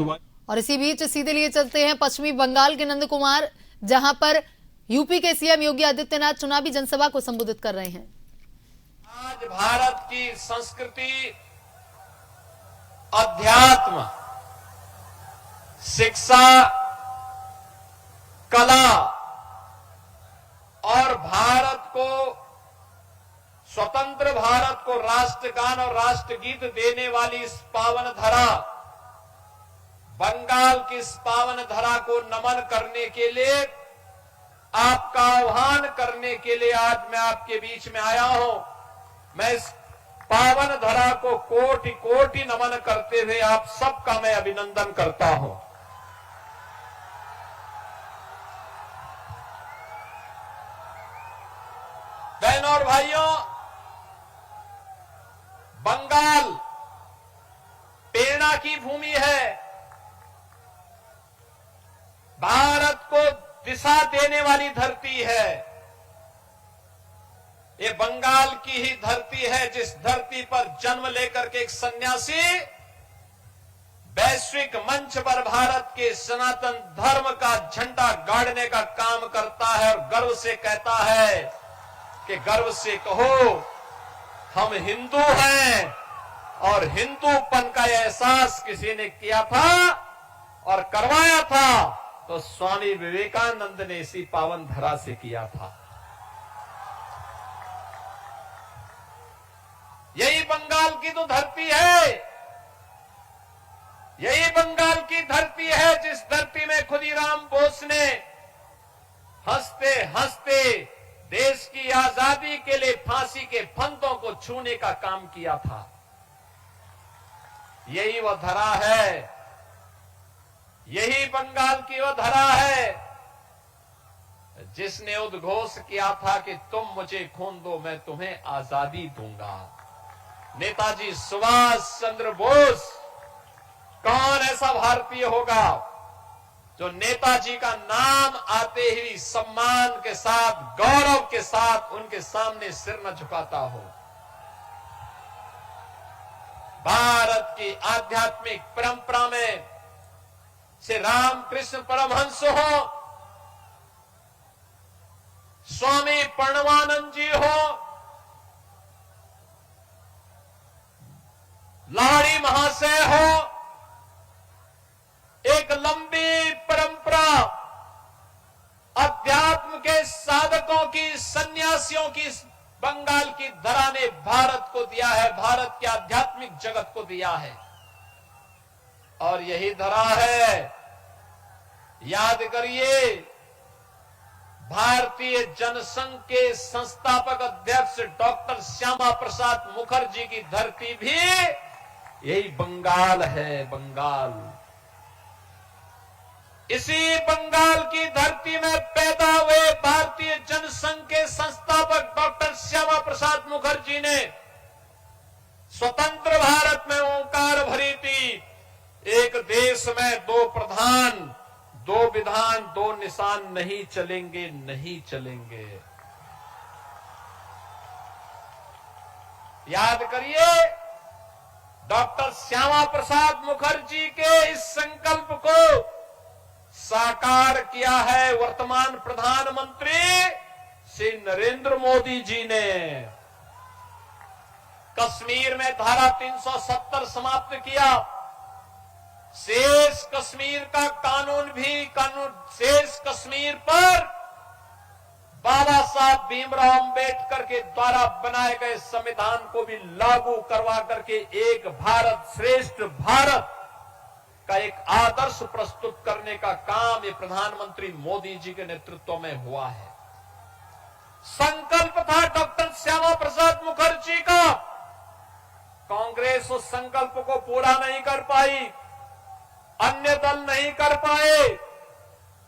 और इसी बीच सीधे लिए चलते हैं पश्चिमी बंगाल के नंद कुमार, जहां पर यूपी के सीएम योगी आदित्यनाथ चुनावी जनसभा को संबोधित कर रहे हैं। आज भारत की संस्कृति, अध्यात्म, शिक्षा, कला और भारत को, स्वतंत्र भारत को राष्ट्रगान और राष्ट्रगीत देने वाली इस पावन धरा, बंगाल की इस पावन धरा को नमन करने के लिए, आपका आह्वान करने के लिए आज मैं आपके बीच में आया हूं। मैं इस पावन धरा को कोटि कोटि नमन करते हुए आप सबका मैं अभिनंदन करता हूं। बहनों और भाइयों, बंगाल प्रेरणा की भूमि है, भारत को दिशा देने वाली धरती है। ये बंगाल की ही धरती है जिस धरती पर जन्म लेकर के एक सन्यासी वैश्विक मंच पर भारत के सनातन धर्म का झंडा गाड़ने का काम करता है और गर्व से कहता है कि गर्व से कहो हम हिंदू हैं। और हिंदूपन का एहसास किसी ने किया था और करवाया था तो स्वामी विवेकानंद ने इसी पावन धरा से किया था। यही बंगाल की तो धरती है, यही बंगाल की धरती है जिस धरती में खुदीराम बोस ने हंसते हंसते देश की आजादी के लिए फांसी के फंदों को छूने का काम किया था। यही वह धरा है, यही बंगाल की वह धरा है जिसने उद्घोष किया था कि तुम मुझे खून दो मैं तुम्हें आजादी दूंगा। नेताजी सुभाष चंद्र बोस, कौन ऐसा भारतीय होगा जो नेताजी का नाम आते ही सम्मान के साथ, गौरव के साथ उनके सामने सिर न झुकाता हो। भारत की आध्यात्मिक परंपरा में से रामकृष्ण परमहंस हो, स्वामी प्रणवानंद जी हो, लाड़ी महाशय हो, एक लंबी परंपरा अध्यात्म के साधकों की, सन्यासियों की बंगाल की धरा ने भारत को दिया है, भारत के आध्यात्मिक जगत को दिया है। और यही धरा है, याद करिए, भारतीय जनसंघ के संस्थापक अध्यक्ष डॉक्टर श्यामा प्रसाद मुखर्जी की धरती भी यही बंगाल है। बंगाल, इसी बंगाल की धरती में पैदा हुए भारतीय जनसंघ के संस्थापक डॉक्टर श्यामा प्रसाद मुखर्जी ने स्वतंत्र भारत में ओंकार भरी थी, एक देश में दो प्रधान, दो विधान, दो निशान नहीं चलेंगे, नहीं चलेंगे। याद करिए, डॉक्टर श्यामा प्रसाद मुखर्जी के इस संकल्प को साकार किया है वर्तमान प्रधानमंत्री श्री नरेंद्र मोदी जी ने। कश्मीर में धारा 370 समाप्त किया, शेष कश्मीर का कानून शेष कश्मीर पर बाबा साहब भीमराव अंबेडकर के द्वारा बनाए गए संविधान को भी लागू करवा करके एक भारत श्रेष्ठ भारत का एक आदर्श प्रस्तुत करने का काम ये प्रधानमंत्री मोदी जी के नेतृत्व में हुआ है। संकल्प था डॉक्टर श्यामा प्रसाद मुखर्जी का, कांग्रेस उस संकल्प को पूरा नहीं कर पाई, अन्य दल नहीं कर पाए,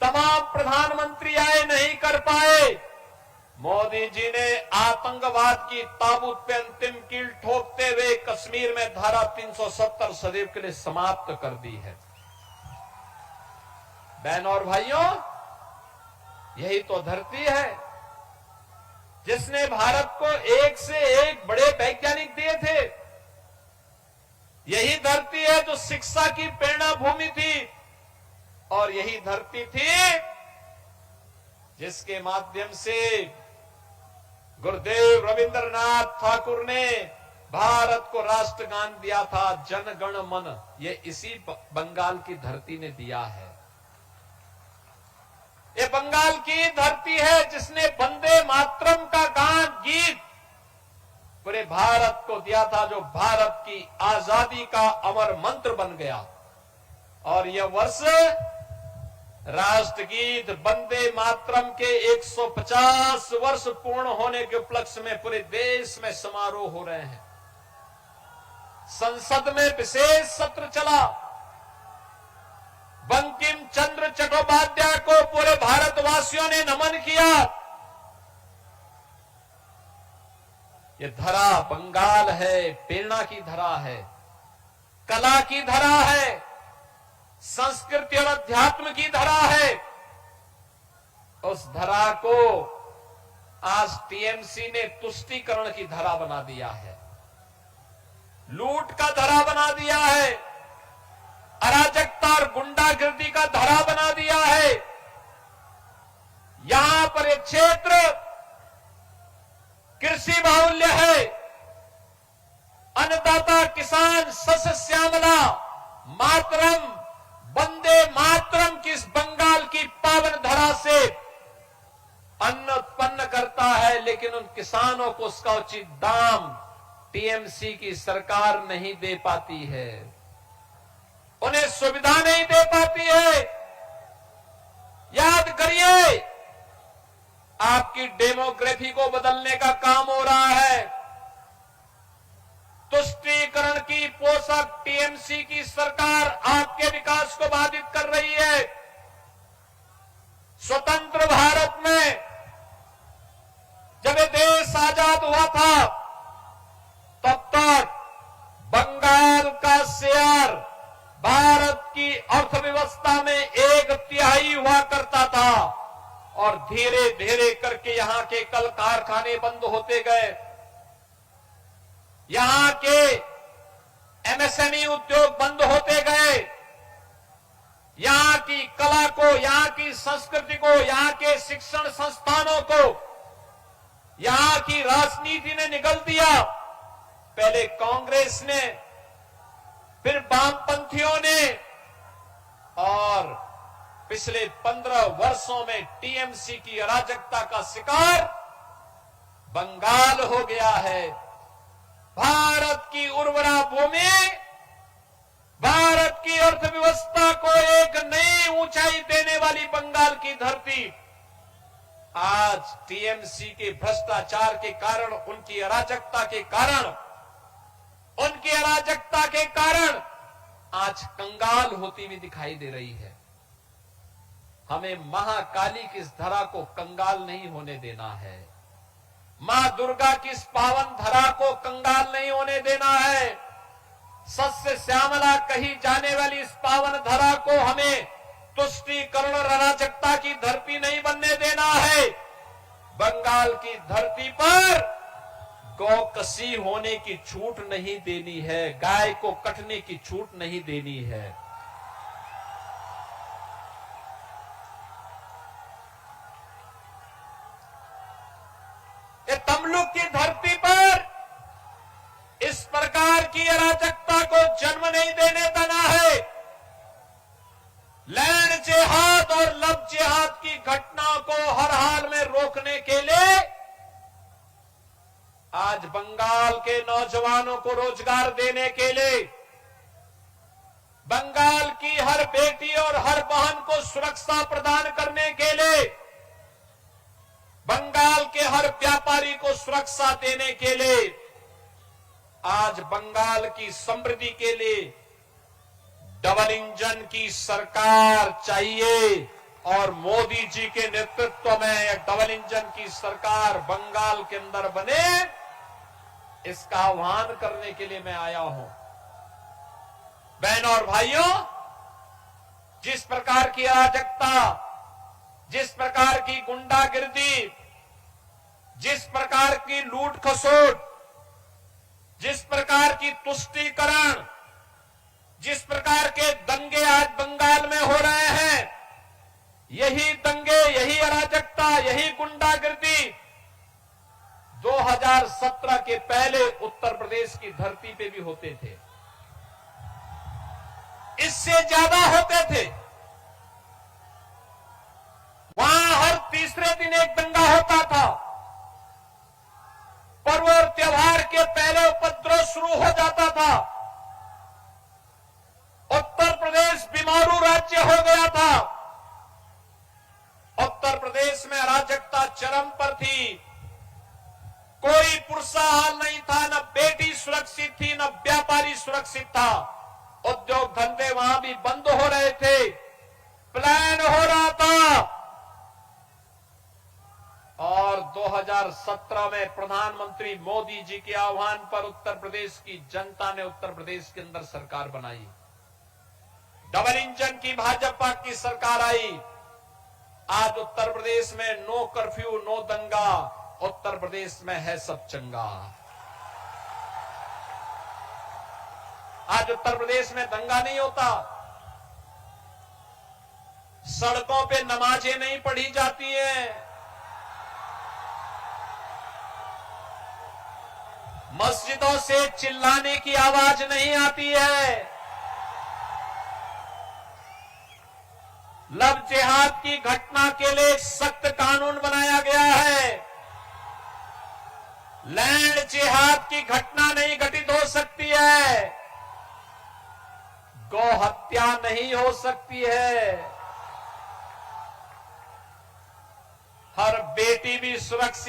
तमाम प्रधानमंत्री आए नहीं कर पाए। मोदी जी ने आतंकवाद की ताबूत पे अंतिम कील ठोकते हुए कश्मीर में धारा 370 सदैव के लिए समाप्त कर दी है। बहनों और भाइयों, यही तो धरती है जिसने भारत को एक से एक बड़े वैज्ञानिक दिए थे। यही धरती है जो शिक्षा की प्रेरणा भूमि थी और यही धरती थी जिसके माध्यम से गुरुदेव रविंद्रनाथ ठाकुर ने भारत को राष्ट्रगान दिया था, जन गण मन। ये इसी बंगाल की धरती ने दिया है। ये बंगाल की धरती है जिसने वंदे मातरम का गान गीत पूरे भारत को दिया था, जो भारत की आजादी का अमर मंत्र बन गया। और यह वर्ष राष्ट्रगीत वंदे मातरम के 150 वर्ष पूर्ण होने के उपलक्ष्य में पूरे देश में समारोह हो रहे हैं। संसद में विशेष सत्र चला। बंकिम चंद्र चट्टोपाध्याय को पूरे भारतवासियों ने नमन किया। ये धरा बंगाल है, प्रेरणा की धरा है, कला की धरा है, संस्कृति और अध्यात्म की धरा है। उस धरा को आज टीएमसी ने तुष्टीकरण की धरा बना दिया है, लूट का धरा बना दिया है, अराजकता और गुंडागिर्दी का धरा बना दिया है। यहां पर एक क्षेत्र कृषि बाहुल्य है, अन्नदाता किसान सस्य श्यामला मातरम वंदे मातरम की इस बंगाल की पावन धरा से अन्न उत्पन्न करता है, लेकिन उन किसानों को उसका उचित दाम टीएमसी की सरकार नहीं दे पाती है, उन्हें सुविधा नहीं दे पाती है। याद करिए, आपकी डेमोग्राफी को बदलने का काम हो रहा है। तुष्टीकरण की पोषक टीएमसी की सरकार आपके विकास को बाधित कर रही है। स्वतंत्र भारत में जब ये देश आजाद हुआ था, तब तक बंगाल का शेयर भारत की अर्थव्यवस्था में 1/3 हुआ करता था और धीरे धीरे करके यहां के कल कारखाने बंद होते गए, यहां के एमएसएमई उद्योग बंद होते गए, यहां की कला को, यहां की संस्कृति को, यहां के शिक्षण संस्थानों को, यहां की राजनीति ने निगल दिया। पहले कांग्रेस ने, फिर वामपंथियों ने, और पिछले 15 वर्षों में टीएमसी की अराजकता का शिकार बंगाल हो गया है। भारत की उर्वरा भूमि, भारत की अर्थव्यवस्था को एक नई ऊंचाई देने वाली बंगाल की धरती आज टीएमसी के भ्रष्टाचार के कारण, उनकी अराजकता के कारण आज कंगाल होती हुई दिखाई दे रही है। हमें महाकाली की इस धरा को कंगाल नहीं होने देना है, मां दुर्गा की इस पावन धरा को कंगाल नहीं होने देना है। सस्य श्यामला कही जाने वाली इस पावन धरा को हमें तुष्टीकरण और अराजकता की धरती नहीं बनने देना है। बंगाल की धरती पर गौकसी होने की छूट नहीं देनी है, गाय को कटने की छूट नहीं देनी है। ये तमलुक की धरती पर इस प्रकार की अराजकता को जन्म नहीं देने देना है। लैंड जिहाद और लव जिहाद की घटनाओं को हर हाल में रोकने के लिए आज बंगाल के नौजवानों को रोजगार देने के लिए, बंगाल की हर बेटी और हर बहन को सुरक्षा प्रदान करने के लिए, बंगाल के हर व्यापारी को सुरक्षा देने के लिए, आज बंगाल की समृद्धि के लिए डबल इंजन की सरकार चाहिए और मोदी जी के नेतृत्व में डबल इंजन की सरकार बंगाल के अंदर बने, इसका आह्वान करने के लिए मैं आया हूं। बहनों और भाइयों, जिस प्रकार की अराजकता, जिस प्रकार की गुंडागिर्दी, जिस प्रकार की लूट खसोट, जिस प्रकार की तुष्टीकरण जिस प्रकार के दंगे आज बंगाल में हो रहे हैं, यही दंगे, यही अराजकता, यही गुंडागर्दी 2017 के पहले उत्तर प्रदेश की धरती पे भी होते थे, इससे ज्यादा होते थे। वहां हर तीसरे दिन एक दंगा होता था। पर्व और त्योहार के पहले उपद्रव शुरू हो जाता था। उत्तर प्रदेश बीमारू राज्य हो गया था। उत्तर प्रदेश में अराजकता चरम पर थी। कोई पुरसा हाल नहीं था, न बेटी सुरक्षित थी, न व्यापारी सुरक्षित था। उद्योग धंधे वहां भी बंद हो रहे थे, प्लान हो रहा था। और 2017 में प्रधानमंत्री मोदी जी के आह्वान पर उत्तर प्रदेश की जनता ने उत्तर प्रदेश के अंदर सरकार बनाई। डबल इंजन की भाजपा की सरकार आई। आज उत्तर प्रदेश में नो कर्फ्यू, नो दंगा। उत्तर प्रदेश में है सब चंगा। आज उत्तर प्रदेश में दंगा नहीं होता, सड़कों पे नमाजें नहीं पढ़ी जाती हैं, मस्जिदों से चिल्लाने की आवाज नहीं आती है, लव जिहाद की घटना के लिए सख्त कानून बनाया गया है। लैंड जिहाद की घटना नहीं घटित हो सकती है, गौ हत्या नहीं हो सकती है, हर बेटी भी सुरक्षित